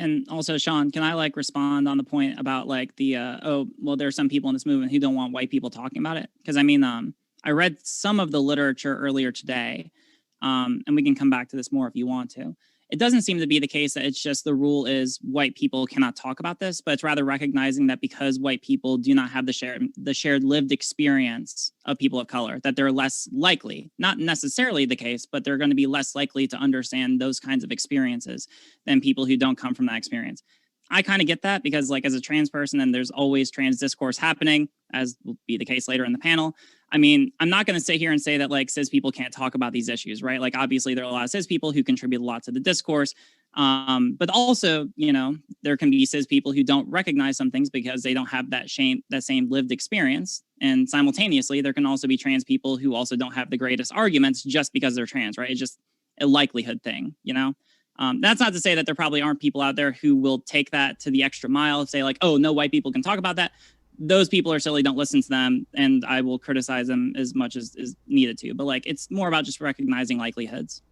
And also, Sean, can I like respond on the point about like the oh, well, there are some people in this movement who don't want white people talking about it? Because I mean, I read some of the literature earlier today, and we can come back to this more if you want to. It doesn't seem to be the case that it's just the rule is white people cannot talk about this, but it's rather recognizing that because white people do not have the shared lived experience of people of color, that they're less likely, not necessarily the case, but they're going to be less likely to understand those kinds of experiences than people who don't come from that experience. I kind of get that because, like, as a trans person, and there's always trans discourse happening, as will be the case later in the panel. I mean, I'm not going to sit here and say that like cis people can't talk about these issues, right? Like, obviously, there are a lot of cis people who contribute a lot to the discourse, but also, you know, there can be cis people who don't recognize some things because they don't have that same lived experience, and simultaneously, there can also be trans people who also don't have the greatest arguments just because they're trans, right? It's just a likelihood thing, you know. That's not to say that there probably aren't people out there who will take that to the extra mile, say like, oh, no white people can talk about that. Those people are silly, don't listen to them, and I will criticize them as much as is needed to. But like, it's more about just recognizing likelihoods.